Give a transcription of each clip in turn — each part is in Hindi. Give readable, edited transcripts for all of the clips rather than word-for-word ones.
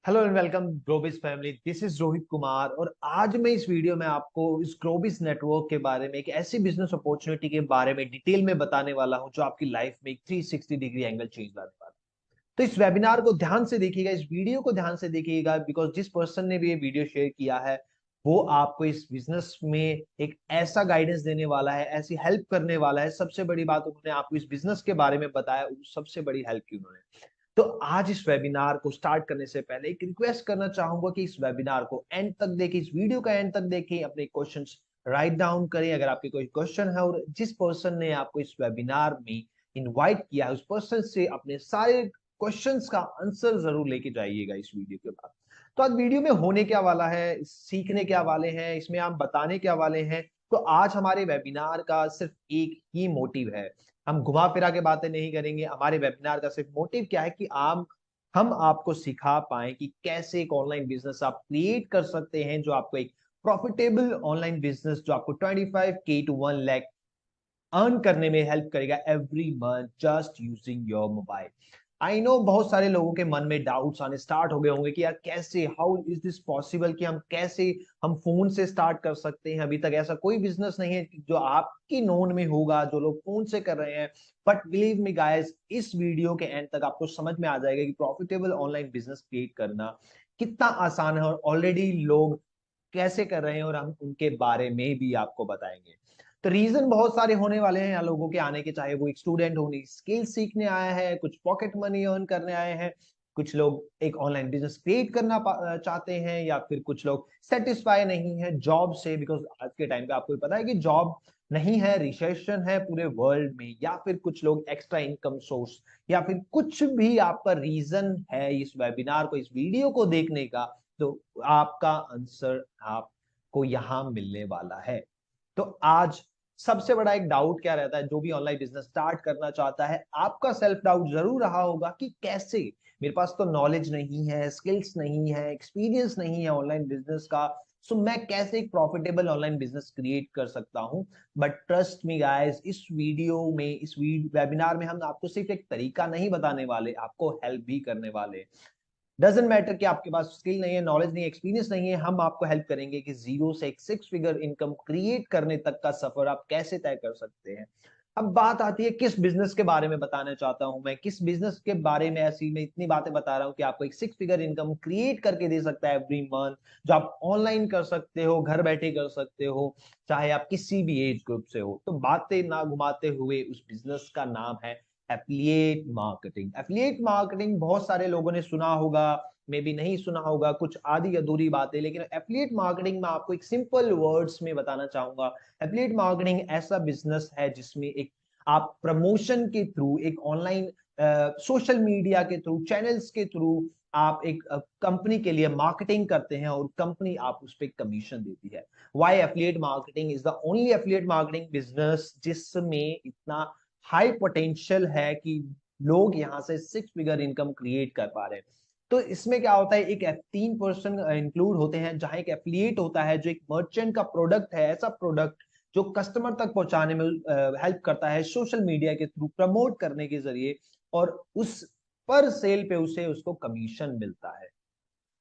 Hello and welcome Globis family. This is Rohit Kumar और आज मैं इस वीडियो में आपको इस ग्लोबिस नेटवर्क के बारे में एक ऐसी बिजनेस अपॉर्चुनिटी के बारे में डिटेल में बताने वाला हूं जो आपकी लाइफ में एक 360 डिग्री एंगल चेंज लाने वाला है। तो इस वेबिनार को ध्यान से देखिएगा, इस वीडियो को ध्यान से देखिएगा, बिकॉज जिस पर्सन ने भी ये वीडियो शेयर किया है वो आपको इस बिजनेस में एक ऐसा गाइडेंस देने वाला है, ऐसी हेल्प करने वाला है। सबसे बड़ी बात, उन्होंने आपको इस बिजनेस के बारे में बताया, सबसे बड़ी हेल्प की उन्होंने। तो आज इस वेबिनार को स्टार्ट करने से पहले एक रिक्वेस्ट करना चाहूंगा कि इस वेबिनार को एंड तक देखें, इस वीडियो का एंड तक देखें, अपने क्वेश्चंस राइट डाउन करें अगर आपके कोई क्वेश्चन है, और जिस पर्सन ने आपको इस वेबिनार में इनवाइट किया है उस पर्सन से अपने सारे क्वेश्चंस का आंसर जरूर लेके जाइएगा इस वीडियो के बाद। तो आज वीडियो में होने क्या वाला है, सीखने क्या वाले हैं, इसमें हम बताने क्या वाले हैं। तो आज हमारे वेबिनार का सिर्फ एक ही मोटिव है, हम घुमा फिरा के बातें नहीं करेंगे। हमारे वेबिनार का सिर्फ मोटिव क्या है कि हम आपको सिखा पाए कि कैसे एक ऑनलाइन बिजनेस आप क्रिएट कर सकते हैं जो आपको एक प्रॉफिटेबल ऑनलाइन बिजनेस जो आपको 25K to 1 लाख अर्न करने में हेल्प करेगा every month just using your mobile. I know बहुत सारे लोगों के मन में डाउट्स आने स्टार्ट हो गए होंगे कि यार कैसे, हाउ इज दिस पॉसिबल, कि हम फोन से स्टार्ट कर सकते हैं। अभी तक ऐसा कोई बिजनेस नहीं है जो आपकी नोन में होगा जो लोग फोन से कर रहे हैं। बट बिलीव मी गाइस, इस वीडियो के एंड तक आपको समझ में आ जाएगा कि प्रॉफिटेबल ऑनलाइन बिजनेस क्रिएट करना कितना आसान है और ऑलरेडी लोग कैसे कर रहे हैं, और हम उनके बारे में भी आपको बताएंगे। तो रीजन बहुत सारे होने वाले हैं यहाँ लोगों के आने के, चाहे वो एक स्टूडेंट होने स्किल सीखने आया है, कुछ पॉकेट मनी अर्न करने आए हैं, कुछ लोग एक ऑनलाइन बिजनेस क्रिएट करना चाहते हैं, या फिर कुछ लोग सेटिस्फाई नहीं है जॉब से, बिकॉज आज के टाइम पे आपको पता है कि जॉब नहीं है, रिसेशन है पूरे वर्ल्ड में, या फिर कुछ लोग एक्स्ट्रा इनकम सोर्स, या फिर कुछ भी आपका रीजन है इस वेबिनार को, इस वीडियो को देखने का। तो आपका आंसर आपको यहाँ मिलने वाला है। तो आज सबसे बड़ा एक डाउट क्या रहता है, जो भी ऑनलाइन बिजनेस स्टार्ट करना चाहता है, आपका सेल्फ डाउट जरूर रहा होगा कि कैसे, मेरे पास तो नॉलेज नहीं है, स्किल्स नहीं है, एक्सपीरियंस नहीं है ऑनलाइन बिजनेस का, सो मैं कैसे एक प्रॉफिटेबल ऑनलाइन बिजनेस क्रिएट कर सकता हूं। बट ट्रस्ट मी गाइस, इस वीडियो में, इस वेबिनार में हम आपको सिर्फ एक तरीका नहीं बताने वाले, आपको हेल्प भी करने वाले। डजेंट मैटर कि आपके पास स्किल नहीं है, नॉलेज नहीं है, एक्सपीरियंस नहीं है, हम आपको हेल्प करेंगे कि जीरो से एक 6 फिगर इनकम क्रिएट करने तक का सफर आप कैसे तय कर सकते हैं। अब बात आती है किस बिजनेस के बारे में बताना चाहता हूं मैं, किस बिजनेस के बारे में ऐसी मैं इतनी बातें बता रहा हूं कि आपको एक 6 फिगर इनकम क्रिएट करके दे सकता है एवरी मंथ, जो आप ऑनलाइन कर सकते हो, घर बैठे कर सकते हो, चाहे आप किसी भी एज ग्रुप से हो। तो बातें ना घुमाते हुए, उस बिजनेस का नाम है एफिलिएट मार्केटिंग। एफिलिएट मार्केटिंग बहुत सारे लोगों ने सुना होगा, मे बी नहीं सुना होगा, कुछ आधी अधूरी बातें, लेकिन एफिलिएट मार्केटिंग में आपको एक सिंपल वर्ड्स में बताना चाहूंगा। एफिलिएट मार्केटिंग ऐसा बिजनेस है जिसमें एक आप प्रमोशन के थ्रू, एक ऑनलाइन सोशल मीडिया के थ्रू, चैनल्स के थ्रू आप एक कंपनी के लिए मार्केटिंग करते हैं और कंपनी आप उस पर कमीशन देती है। Why affiliate marketing is the only affiliate marketing business जिसमें इतना हाई पोटेंशियल है कि लोग यहाँ से 6 फिगर इनकम क्रिएट कर पा रहे हैं। तो इसमें क्या होता है, एक 3% इंक्लूड होते हैं, जहां एक एफिलिएट होता है जो एक मर्चेंट का प्रोडक्ट है, ऐसा प्रोडक्ट जो कस्टमर तक पहुंचाने में हेल्प करता है सोशल मीडिया के थ्रू प्रमोट करने के जरिए, और उस पर सेल पे उसे उसको कमीशन मिलता है।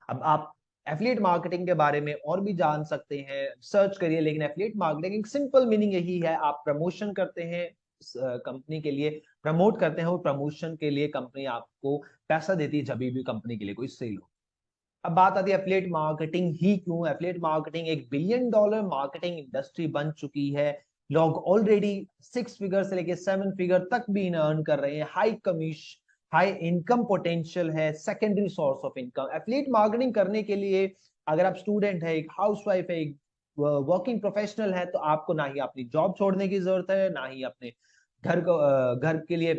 अब आप एफिलिएट मार्केटिंग के बारे में और भी जान सकते हैं, सर्च करिए, लेकिन एफिलिएट मार्केटिंग एक सिंपल मीनिंग यही है, आप प्रमोशन करते हैं कंपनी के लिए, प्रमोट करते हैं, और प्रमोशन के लिए कंपनी आपको पैसा देती है जब भी कंपनी के लिए कोई सेल हो। अब बात आती है एफिलिएट मार्केटिंग ही क्यों। एफिलिएट मार्केटिंग एक $1 बिलियन मार्केटिंग इंडस्ट्री बन चुकी है। लोग ऑलरेडी 6 फिगर से लेके 7 फिगर तक भी अर्न कर रहे हैं। हाई इनकम पोटेंशियल है, secondary source of income. Affiliate marketing करने के लिए अगर आप स्टूडेंट है, एक हाउसवाइफ है, एक वर्किंग प्रोफेशनल है, तो आपको ना ही अपनी जॉब छोड़ने की जरूरत है, ना ही अपने घर के लिए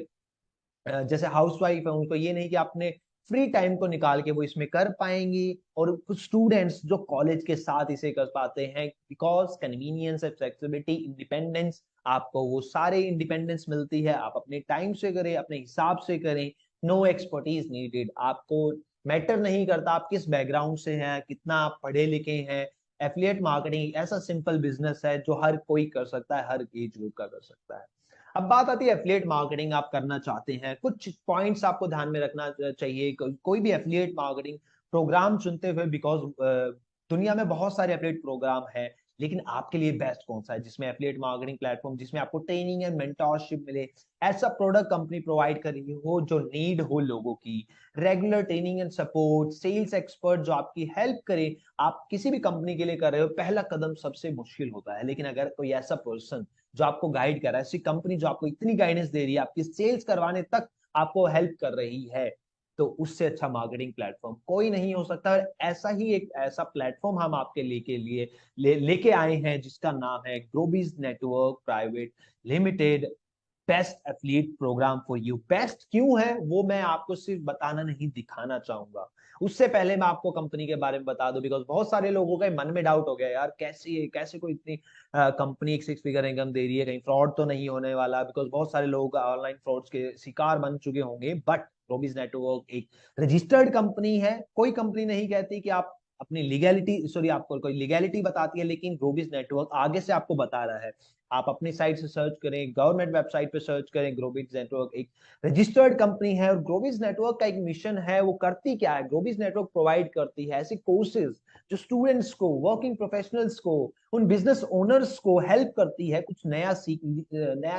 जैसे हाउसवाइफ है उनको ये नहीं कि आपने फ्री टाइम को निकाल के वो इसमें कर पाएंगी। और कुछ स्टूडेंट्स जो कॉलेज के साथ इसे कर पाते हैं, बिकॉज कन्वीनियंस है, फ्लेक्सिबिलिटी, इंडिपेंडेंस, आपको वो सारे इंडिपेंडेंस मिलती है, आप अपने टाइम से करें, अपने हिसाब से करें, नो एक्सपर्टीज नीडेड। आपको मैटर नहीं करता आप किस बैकग्राउंड से हैं, कितना आप पढ़े लिखे हैं। एफिलिएट मार्केटिंग ऐसा सिंपल बिजनेस है जो हर कोई कर सकता है, हर एज ग्रुप का कर सकता है। अब बात आती है एफिलिएट मार्केटिंग आप करना चाहते हैं, कुछ पॉइंट्स आपको ध्यान में रखना चाहिए। कोई भी एफिलिएट मार्केटिंग प्रोग्राम चुनते हुए, बिकॉज दुनिया में बहुत सारे एफिलिएट प्रोग्राम है, लेकिन आपके लिए बेस्ट कौन सा है जिसमें एफिलिएट मार्केटिंग प्लेटफॉर्म, जिसमें आपको ट्रेनिंग एंड मेंटोरशिप मिले, ऐसा प्रोडक्ट कंपनी प्रोवाइड कर रही हो जो नीड हो लोगों की, regular training and support, sales expert जो आपकी हेल्प करे। आप किसी भी कंपनी के लिए कर रहे हो, पहला कदम सबसे मुश्किल होता है, लेकिन अगर कोई ऐसा पर्सन जो आपको गाइड कर रहा है, ऐसी कंपनी जो आपको इतनी गाइडेंस दे रही है, आपकी सेल्स करवाने तक आपको हेल्प कर रही है, तो उससे अच्छा मार्केटिंग प्लेटफॉर्म कोई नहीं हो सकता। ऐसा ही एक ऐसा प्लेटफॉर्म हम आपके लिए लेके आए हैं, जिसका नाम है Grobiz network private limited, best affiliate program for you. Best क्यों है वो मैं आपको सिर्फ बताना नहीं, दिखाना चाहूंगा। उससे पहले मैं आपको कंपनी के बारे में बता दूं, बिकॉज बहुत सारे लोगों के मन में डाउट हो गया, यार कैसे कैसे कोई इतनी कंपनी एक 6 फिगर इनकम दे रही है, कहीं फ्रॉड तो नहीं होने वाला, बिकॉज बहुत सारे लोग ऑनलाइन फ्रॉड्स के शिकार बन चुके होंगे। बट ग्लोबीज नेटवर्क एक रजिस्टर्ड कंपनी है। कोई कंपनी नहीं कहती कि आप अपनी लीगैलिटी, सॉरी आपको कोई लीगैलिटी बताती है, लेकिन ग्लोबीज नेटवर्क आगे से आपको बता रहा है। आप अपनी साइट से सर्च करें, गवर्नमेंट वेबसाइट पे सर्च करें, ग्लोबीज नेटवर्क एक रजिस्टर्ड कंपनी है। और ग्लोबीज नेटवर्क का एक मिशन है, वो करती क्या है, ग्लोबीज नेटवर्क प्रोवाइड करती है ऐसे कोर्सेज जो स्टूडेंट्स को, वर्किंग प्रोफेशनल्स को, उन बिजनेस ओनर्स को हेल्प करती है कुछ नया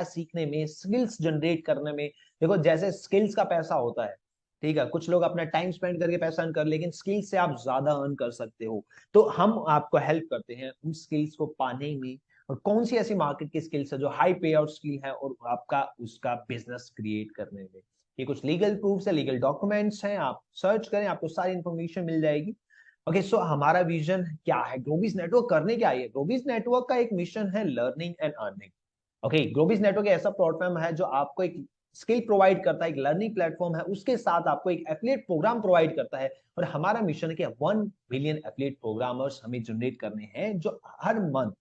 सीखने में, स्किल्स जनरेट करने में। देखो जैसे स्किल्स का पैसा होता है, ठीक है, कुछ लोग अपना टाइम स्पेंड करके पैसा अर्न कर, लेकिन स्किल्स से आप ज्यादा अर्न कर सकते हो। तो हम आपको हेल्प करते हैं उन स्किल्स को पाने में, और कौन सी ऐसी मार्केट की स्किल्स है जो हाई पे आउट स्किल है, और आपका उसका बिजनेस क्रिएट करने में। ये कुछ लीगल प्रूफ्स है, लीगल डॉक्यूमेंट्स हैं, आप सर्च करें आपको सारी इंफॉर्मेशन मिल जाएगी। ओके, सो हमारा विजन क्या है, ग्लोबीज नेटवर्क करने क्या है। ग्लोबीज नेटवर्क का एक मिशन है learning and earning. Okay, Globiz network ऐसा प्लेटफॉर्म है जो आपको एक स्किल प्रोवाइड करता है, एक लर्निंग प्लेटफॉर्म है, उसके साथ आपको एक एफिलिएट प्रोग्राम प्रोवाइड करता है। और हमारा मिशन है कि 1 बिलियन एफिलिएट प्रोग्रामर्स हमें जनरेट करने हैं, जो हर मंथ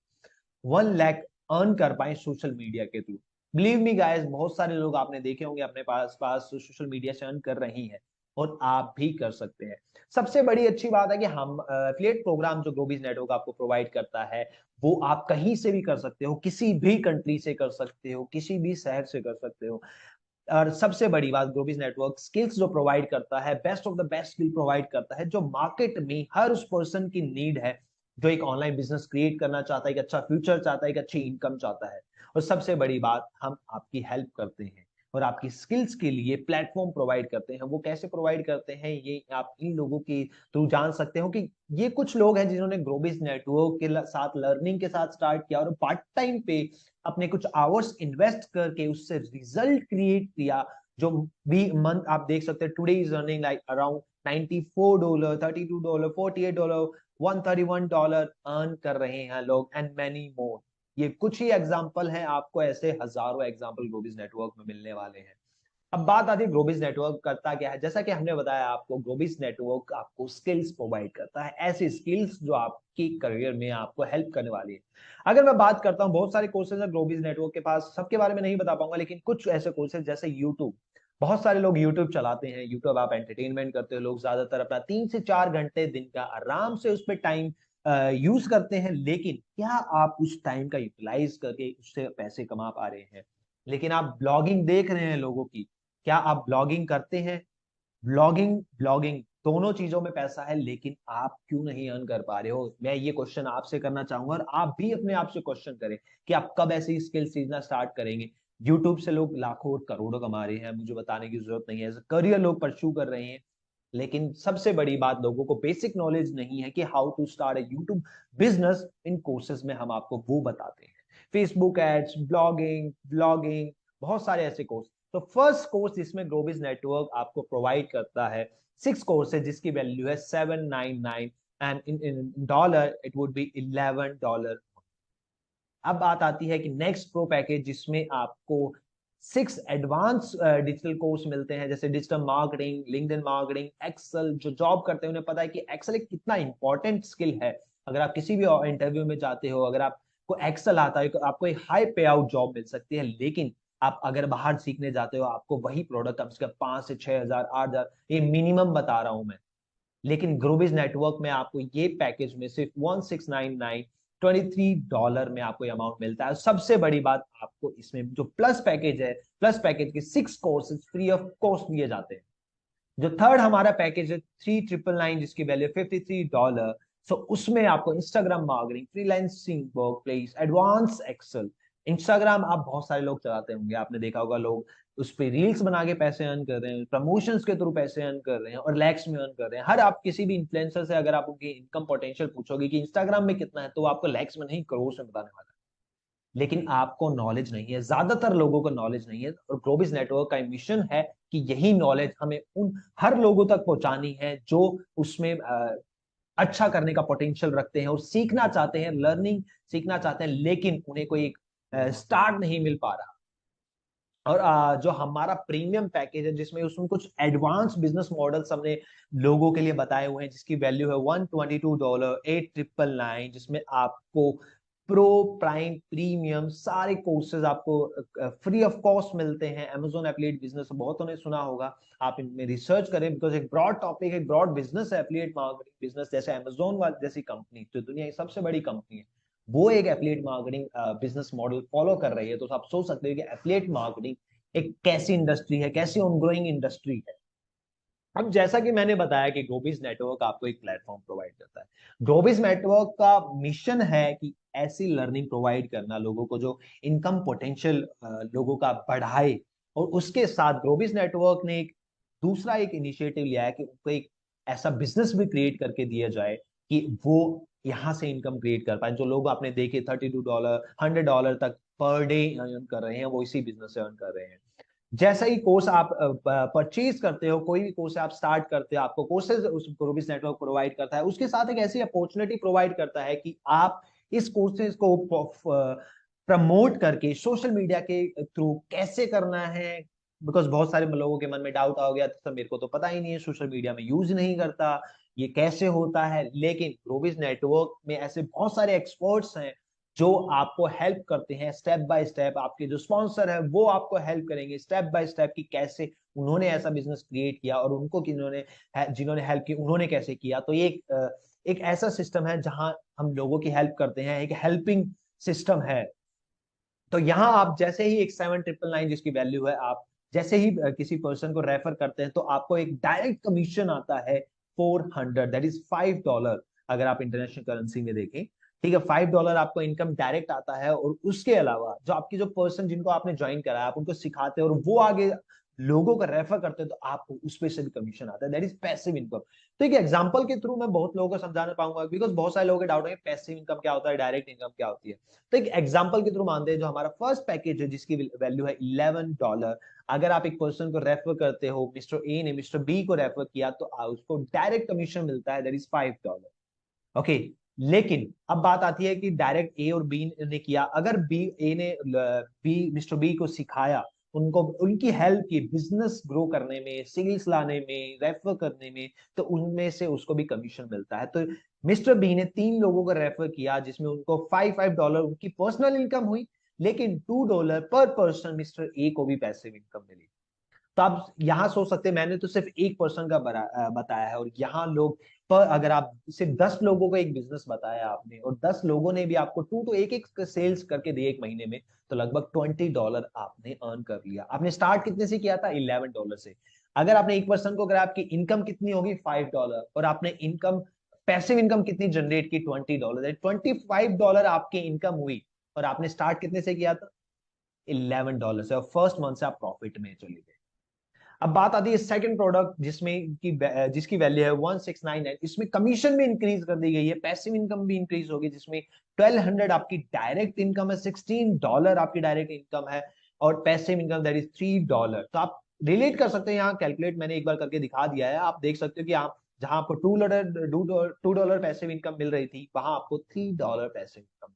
1 लाख अर्न कर पाए सोशल मीडिया के थ्रू। बिलीव मी गाइस, बहुत सारे लोग आपने देखे होंगे अपने पास पास सोशल मीडिया से अर्न कर रही हैं, और आप भी कर सकते हैं। सबसे बड़ी अच्छी बात है कि हम एफिलिएट प्रोग्राम जो ग्लोबीज नेटवर्क आपको प्रोवाइड करता है, वो आप कहीं से भी कर सकते हो, किसी भी कंट्री से कर सकते हो, किसी भी शहर से कर सकते हो। और सबसे बड़ी बात, ग्लोबीज नेटवर्क स्किल्स जो प्रोवाइड करता है, best of the best skill provide करता है, जो मार्केट में हर उस पर्सन की नीड है जो एक ऑनलाइन बिजनेस क्रिएट करना चाहता है, एक अच्छा फ्यूचर चाहता है, एक अच्छी इनकम चाहता है। और सबसे बड़ी बात, हम आपकी हेल्प करते हैं और आपकी स्किल्स के लिए प्लेटफॉर्म प्रोवाइड करते हैं। वो कैसे प्रोवाइड करते हैं, ये आप इन लोगों के थ्रू जान सकते हो, कि ये कुछ लोग हैं जिन्होंने ग्लोबीज नेटवर्क के साथ लर्निंग के साथ स्टार्ट किया, और पार्ट टाइम पे अपने कुछ आवर्स इन्वेस्ट करके उससे रिजल्ट क्रिएट किया। जो भी मंथ आप देख सकते हैं, today is earning like around $94, $32, $48, $131 earn कर रहे हैं लोग, एंड मैनी मोर। ये कुछ ही एग्जांपल हैं, आपको ऐसे हजारों एग्जांपल ग्लोबीज नेटवर्क में मिलने वाले हैं। अब बात आती है ग्लोबीज नेटवर्क करता क्या है। जैसा कि हमने बताया आपको, ग्लोबीज नेटवर्क आपको स्किल्स प्रोवाइड करता है, ऐसी स्किल्स जो आपकी करियर में आपको हेल्प करने वाली है। अगर मैं बात करता हूँ, बहुत सारे कोर्सेज है ग्लोबीज नेटवर्क के पास, सबके बारे में नहीं बता पाऊंगा, लेकिन कुछ ऐसे कोर्सेज जैसे यूट्यूब। बहुत सारे लोग यूट्यूब चलाते हैं, यूट्यूब आप एंटरटेनमेंट करते हो, लोग ज्यादातर अपना 3 से 4 घंटे दिन का आराम से उस पर टाइम यूज करते हैं, लेकिन क्या आप उस टाइम का यूटिलाइज करके उससे पैसे कमा पा रहे हैं। लेकिन आप ब्लॉगिंग देख रहे हैं लोगों की, क्या आप ब्लॉगिंग करते हैं। ब्लॉगिंग ब्लॉगिंग दोनों चीजों में पैसा है, लेकिन आप क्यों नहीं अर्न कर पा रहे हो। मैं ये क्वेश्चन आपसे करना चाहूंगा, और आप भी अपने आप से क्वेश्चन करें कि आप कब ऐसी स्किल सीखना स्टार्ट करेंगे। यूट्यूब से लोग लाखों और करोड़ों कमा रहे हैं, मुझे बताने की जरूरत नहीं है, करियर लोग परस्यू कर रहे हैं। लेकिन सबसे बड़ी बात, लोगों को बेसिक नॉलेज नहीं है कि how to start a YouTube business. इन कोर्सेज में हम आपको वो बताते हैं, फेसबुक एड्स, ब्लॉगिंग ब्लॉगिंग, बहुत सारे ऐसे कोर्स। तो फर्स्ट कोर्स जिसमें ग्लोबीज नेटवर्क आपको प्रोवाइड करता है 6 कोर्स है, जिसकी वैल्यू है 799, and in dollar it would be $11। अब बात आती है कि नेक्स्ट प्रो पैकेज, जिसमें आपको 6 एडवांस डिजिटल कोर्स मिलते हैं, जैसे digital marketing, LinkedIn marketing, Excel. जो जॉब करते हैं उन्हें पता है कि एक्सेल एक कितना इंपॉर्टेंट स्किल है। अगर आप किसी भी इंटरव्यू में जाते हो, अगर आपको एक्सेल आता है, तो आपको एक हाई पे आउट जॉब मिल सकती है। लेकिन आप अगर बाहर सीखने जाते हो, आपको वही प्रोडक्ट कम से कम 5 से 6 हजार, 8 हजार, ये मिनिमम बता रहा हूं मैं। लेकिन ग्रोविज नेटवर्क में आपको ये पैकेज में सिर्फ 1699, $23 में आपको अमाउंट मिलता है। सबसे बड़ी बात, आपको इसमें जो प्लस पैकेज है, प्लस पैकेज के 6 कोर्सेज फ्री ऑफ कॉस्ट दिए जाते हैं। जो थर्ड हमारा पैकेज है 3999 जिसकी वैल्यू $53। सो उसमें आपको Instagram marketing, freelancing work place, advance Excel. Instagram आप बहुत सारे लोग चलाते होंगे, आपने देखा होगा लोग उस पे रील्स बना के पैसे अर्न कर रहे हैं, प्रमोशंस के थ्रू पैसे अर्न कर रहे हैं और लैक्स में अर्न कर रहे हैं। हर आप किसी भी इन्फ्लुएंसर से अगर आप उनकी इनकम पोटेंशियल पूछोगे कि इंस्टाग्राम में कितना है, तो वो आपको लैक्स में नहीं करोड़ में बताने वाला है। लेकिन आपको नॉलेज नहीं है, ज्यादातर लोगों को नॉलेज नहीं है, और ग्लोबिस नेटवर्क का मिशन है कि यही नॉलेज हमें उन हर लोगों तक पहुंचानी है जो उसमें अच्छा करने का पोटेंशियल रखते हैं और सीखना चाहते हैं, लर्निंग सीखना चाहते हैं, लेकिन उन्हें कोई एक स्टार्ट नहीं मिल पा रहा। और जो हमारा प्रीमियम पैकेज है जिसमें उसमें कुछ एडवांस बिजनेस मॉडल्स हमने लोगों के लिए बताए हुए हैं, जिसकी वैल्यू है $122 8,999, जिसमें आपको प्रो, प्राइम, प्रीमियम सारे कोर्सेज आपको फ्री ऑफ कॉस्ट मिलते हैं। Amazon एफिलिएट बिजनेस बहुतों ने सुना होगा, आप इनमें रिसर्च करें, बिकॉज एक ब्रॉड टॉपिक है, ब्रॉड बिजनेस है एफिलिएट मार्केटिंग बिजनेस। जैसे Amazon वाली जैसी कंपनी जो दुनिया की सबसे बड़ी कंपनी है, वो एक affiliate marketing business model follow कर रही है। तो आप सोच सकते हो कि एफिलिएट मार्केटिंग एक कैसी इंडस्ट्री है, कैसी ऑनग्रोइंग इंडस्ट्री है। अब जैसा कि मैंने बताया कि ग्लोबिस नेटवर्क आपको एक प्लेटफॉर्म प्रोवाइड करता है। ग्लोबिस नेटवर्क का मिशन है कि ऐसी लर्निंग प्रोवाइड करना लोगों को जो इनकम पोटेंशियल लोगों का बढ़ाए। और उसके साथ ग्लोबिस नेटवर्क ने एक दूसरा एक इनिशिएटिव लिया है कि उनको एक ऐसा बिजनेस भी क्रिएट करके दिया जाए कि वो यहाँ से इनकम क्रिएट कर पाए। जो लोग आपने देखे $32 $100 तक पर डे अर्न कर रहे हैं, वो इसी बिजनेस से अर्न कर रहे हैं। जैसा ही कोर्स आप परचेज करते हो, कोई भी कोर्स आप स्टार्ट करते हो, आपको कोर्सेज उस ग्लोबिस नेटवर्क प्रोवाइड करता है। उसके साथ एक ऐसी अपॉर्चुनिटी प्रोवाइड करता है कि आप इस कोर्सेज को प्रमोट करके सोशल मीडिया के थ्रू कैसे करना है। बिकॉज बहुत सारे लोगों के मन में डाउट आ गया था, सर मेरे को तो पता ही नहीं है, सोशल मीडिया में यूज नहीं करता, ये कैसे होता है। लेकिन ग्लोबिस नेटवर्क में ऐसे बहुत सारे एक्सपर्ट्स हैं जो आपको हेल्प करते हैं स्टेप बाय स्टेप। आपके जो स्पॉन्सर है वो आपको हेल्प करेंगे स्टेप बाय स्टेप कि कैसे उन्होंने ऐसा बिजनेस क्रिएट किया, और उनको किन्होंने जिन्होंने हेल्प की उन्होंने कैसे किया। तो ये एक ऐसा सिस्टम है जहां हम लोगों की हेल्प करते हैं, एक हेल्पिंग सिस्टम है। तो यहाँ आप जैसे ही एक 7,999 जिसकी वैल्यू है, आप जैसे ही किसी पर्सन को रेफर करते हैं तो आपको एक डायरेक्ट कमीशन आता है 400, दैट इज $5। अगर आप इंटरनेशनल करेंसी में देखें, ठीक है, $5 आपको इनकम डायरेक्ट आता है। और उसके अलावा जो आपकी जो पर्सन जिनको आपने ज्वाइन करा है, आप उनको सिखाते हैं और वो आगे लोगों को रेफर करते हैं, तो आपको उस पे से भी कमीशन आता है, दैट इज पैसिव इनकम। तो एक एग्जांपल के थ्रू मैं बहुत लोगों को समझाना पाऊंगा, बिकॉज बहुत सारे लोगों के डाउट है पैसिव इनकम क्या होता है, डायरेक्ट इनकम क्या होती है। तो एक एग्जांपल के थ्रू मानते हैं, जो हमारा फर्स्ट पैकेज है जिसकी वैल्यू है $11। अगर आप एक पर्सन को रेफर करते हो, मिस्टर ए ने मिस्टर बी को रेफर किया, तो उसको डायरेक्ट कमीशन मिलता है, दैट इज $5। ओके। लेकिन अब बात आती है कि डायरेक्ट ए और बी ने किया, अगर बी ए ने बी मिस्टर बी को सिखाया, उनको उनकी हेल्प की बिजनेस ग्रो करने में, सेल्स लाने में, रेफर करने में, तो उनमें से उसको भी कमीशन मिलता है। तो मिस्टर बी ने 3 लोगों को रेफर किया, जिसमें उनको $5 उनकी पर्सनल इनकम हुई, लेकिन $2 पर पर्सन मिस्टर ए को भी पैसिव इनकम मिली। तो आप यहाँ सोच सकते हैं, मैंने तो सिर्फ एक पर्सन का बताया है, और यहाँ लोग पर अगर आप सिर्फ 10 लोगों को एक बिजनेस बताया आपने, और 10 लोगों ने भी आपको टू टू एक एक सेल्स करके दिए एक महीने में, तो लगभग $20 आपने अर्न कर लिया। आपने स्टार्ट कितने से किया था? $11 से। अगर आपने एक पर्सन को, अगर आपकी इनकम कितनी होगी $5, और आपने इनकम पैसिव इनकम कितनी जनरेट की $20, $25 आपकी इनकम हुई, और आपने स्टार्ट कितने से किया था? $11 से, और फर्स्ट मंथ से आप प्रॉफिट में चले गए। अब बात आती है सेकंड प्रोडक्ट जिसमें की जिसकी वैल्यू है 1699। इसमें कमीशन भी इंक्रीज कर दी गई है, पैसिव इनकम भी इंक्रीज होगी, जिसमें 1200 आपकी डायरेक्ट इनकम है, $16 आपकी डायरेक्ट इनकम है, और पैसिव इनकम दैट इज $3। तो आप रिलेट कर सकते हैं, यहाँ कैलकुलेट मैंने एक बार करके दिखा दिया है, आप देख सकते हो कि आप जहां आपको $2 पैसिव इनकम मिल रही थी, वहां आपको $3 पैसिव इनकम।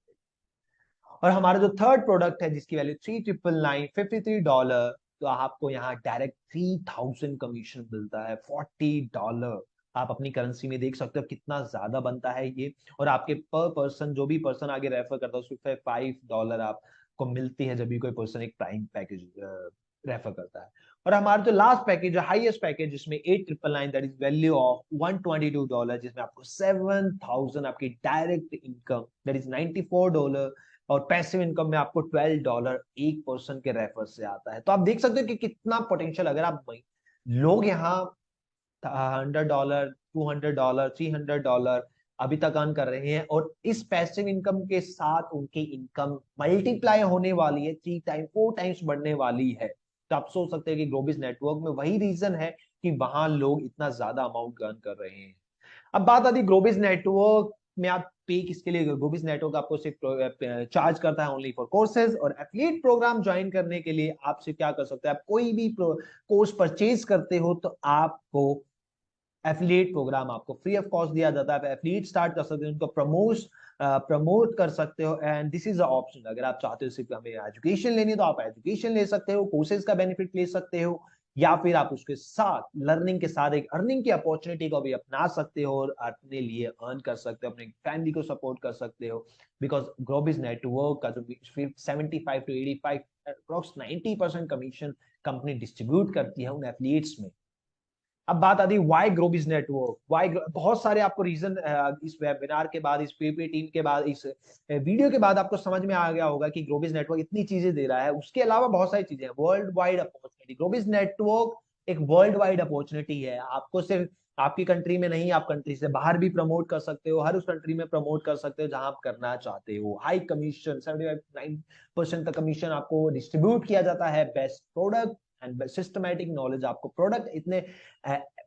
और हमारा जो थर्ड प्रोडक्ट है जिसकी वैल्यू 3999 $53, तो आपको यहाँ डायरेक्ट 3000 कमीशन मिलता है, $40। आप अपनी करेंसी में देख सकते हो कितना ज्यादा बनता है ये। और आपके पर पर्सन, जो भी पर्सन आगे रेफर करता है, उसको $5 आपको मिलती है जब भी कोई पर्सन एक प्राइम पैकेज रेफर करता है। और हमारा जो लास्ट पैकेज है, हाईएस्ट पैकेज, जिसमें 8999, दैट इज वैल्यू ऑफ $122, जिसमें आपको 7000 आपकी डायरेक्ट इनकम, दैट इज $94, और पैसिव इनकम में आपको $12 एक पर्सन के रेफर से आता है। तो आप देख सकते हो कि कितना पोटेंशियल, अगर आप लोग यहाँ $100, $200, $300 अभी तक अर्न कर रहे हैं, और इस पैसिव इनकम के साथ उनकी इनकम मल्टीप्लाई होने वाली है, 3 टाइम 4 टाइम्स बढ़ने वाली है। तो आप सोच सकते हैं कि ग्लोबिस नेटवर्क में वही रीजन है कि वहां लोग इतना ज्यादा अमाउंट अर्न कर रहे हैं। अब बात आती है ग्लोबिस नेटवर्क में आप पे किसके लिए। ग्लोबिस नेटवर्क आपको सिर्फ चार्ज करता है ओनली फॉर कोर्सेज, और एफिलिएट प्रोग्राम ज्वाइन करने के लिए आपसे क्या कर सकते हैं, आप कोई भी कोर्स परचेज करते हो तो आपको एफिलिएट प्रोग्राम आपको फ्री ऑफ कॉस्ट दिया जाता है। एफिलिएट स्टार्ट कर सकते हो, उनको प्रमोट कर सकते हो, and this is a option. अगर आप चाहते हो सिर्फ हमें एजुकेशन लेनी है तो आप एजुकेशन ले सकते हो, कोर्सेज का बेनिफिट ले सकते हो, या फिर आप उसके साथ लर्निंग के साथ एक अर्निंग की अपॉर्चुनिटी को भी अपना सकते हो और अपने लिए अर्न कर सकते हो, अपने फैमिली को सपोर्ट कर सकते हो। बिकॉज ग्लोबिस नेटवर्क का जो 75 to 85 approx 90% commission company distribute करती है उन एफिलिएट्स में। अब बात आती है व्हाई ग्लोबिस नेटवर्क, व्हाई। बहुत सारे आपको रीजन इस वेबिनार के बाद, इस पीपी टीम के बाद, इस वीडियो के बाद आपको समझ में आ गया होगा कि ग्लोबिस नेटवर्क इतनी चीजें दे रहा है। उसके अलावा बहुत सारी चीजें हैं। वर्ल्ड वाइड अपॉर्चुनिटी, ग्लोबिस नेटवर्क एक वर्ल्ड वाइड अपॉर्चुनिटी है। आपको सिर्फ आपकी कंट्री में नहीं, आप कंट्री से बाहर भी प्रमोट कर सकते हो, हर उस कंट्री में प्रमोट कर सकते हो जहां आप करना चाहते हो। हाई कमीशन 75-9% तक कमीशन आपको डिस्ट्रीब्यूट किया जाता है। Best product and systematic knowledge, आपको प्रोडक्ट इतने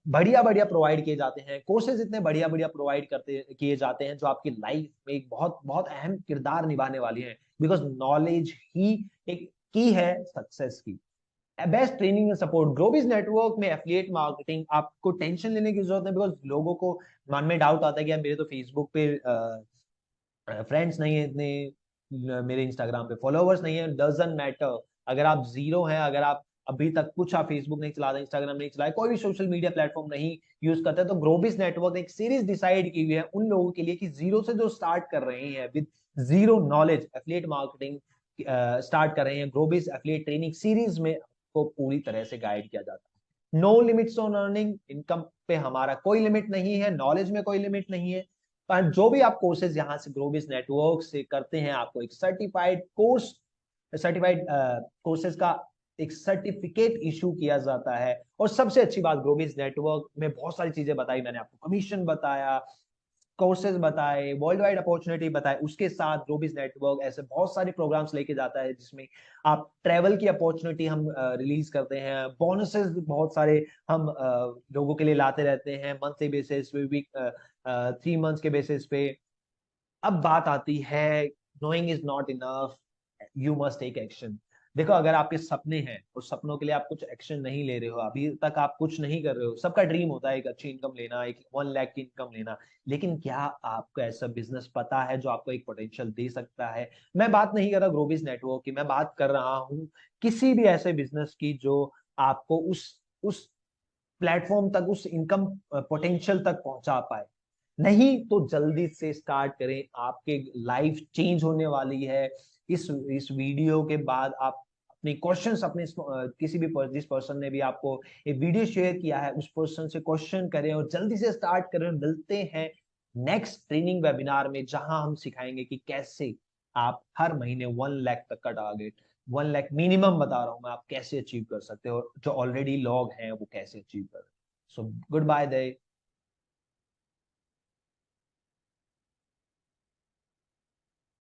बढ़िया बढ़िया प्रोवाइड किए जाते हैं, कोर्सेज इतने बढ़िया बढ़िया प्रोवाइड करते किए जाते हैं जो आपकी लाइफ में एक बहुत बहुत अहम किरदार निभाने वाली है। बिकॉज नॉलेज ही एक की है सक्सेस की। Best training and support, Globis network में एफिलिएट मार्केटिंग आपको टेंशन लेने की जरूरत है। बिकॉज लोगों को मन में डाउट आता है कि यार मेरे तो फेसबुक पे फ्रेंड्स नहीं है इतने, मेरे इंस्टाग्राम पे फॉलोवर्स नहीं है। डजंट मैटर, अगर आप जीरो हैं, अगर आप अभी तक कुछ आप फेसबुक नहीं चलाते, इंस्टाग्राम नहीं चलाए, कोई भी सोशल मीडिया प्लेटफॉर्म नहीं यूज करते, तो ग्लोबिस नेटवर्क ने एक सीरीज डिसाइड की हुई है उन लोगों के लिए कि जीरो से जो स्टार्ट कर रहे हैं with zero knowledge affiliate marketing start कर रहे हैं। ग्लोबिस एफिलिएट ट्रेनिंग सीरीज में आपको पूरी तरह से गाइड किया जाता है। No limits on earning, income पे हमारा कोई लिमिट नहीं है, नॉलेज में कोई लिमिट नहीं है। पर जो भी आप कोर्सेज यहाँ से ग्लोबिस नेटवर्क से करते हैं, आपको एक सर्टिफाइड कोर्सेज का एक सर्टिफिकेट इशू किया जाता है। और सबसे अच्छी बात, ग्लोबिस नेटवर्क में बहुत सारी चीजें बताई मैंने आपको, कमीशन बताया, कोर्सेज बताए, वर्ल्ड वाइड अपॉर्चुनिटी बताए, उसके साथ ग्लोबिस नेटवर्क ऐसे बहुत सारे प्रोग्राम्स लेके जाता है जिसमें आप ट्रेवल की अपॉर्चुनिटी हम रिलीज करते हैं, बोनसेस बहुत सारे हम लोगों के लिए लाते रहते हैं, मंथली बेसिस पे, वीक 3 मंथ्स के बेसिस पे। अब बात आती है knowing is not enough, you must take action. देखो, अगर आपके सपने हैं और सपनों के लिए आप कुछ एक्शन नहीं ले रहे हो, अभी तक आप कुछ नहीं कर रहे हो, सबका ड्रीम होता है एक अच्छी इनकम लेना, एक 1 लाख की इनकम लेना, लेकिन क्या आपको ऐसा बिजनेस पता है जो आपको एक पोटेंशियल दे सकता है? मैं बात नहीं कर रहा ग्लोबिस नेटवर्क की, मैं बात कर रहा हूँ किसी भी ऐसे बिजनेस की जो आपको उस प्लेटफॉर्म तक, उस इनकम पोटेंशियल तक पहुंचा पाए। नहीं तो जल्दी से स्टार्ट करें, आपके लाइफ चेंज होने वाली है। इस वीडियो के बाद आप अपने क्वेश्चंस अपने किसी भी जिस पर्सन ने भी आपको एक वीडियो शेयर किया है उस पर्सन से क्वेश्चन करें और जल्दी से स्टार्ट करें। मिलते हैं नेक्स्ट ट्रेनिंग वेबिनार में, जहां हम सिखाएंगे कि कैसे आप हर महीने 1 लाख तक का टारगेट, 1 लाख मिनिमम बता रहा हूं मैं, आप कैसे अचीव कर सकते हो, जो ऑलरेडी लोग हैं वो कैसे अचीव कर। सो गुड बाय दे।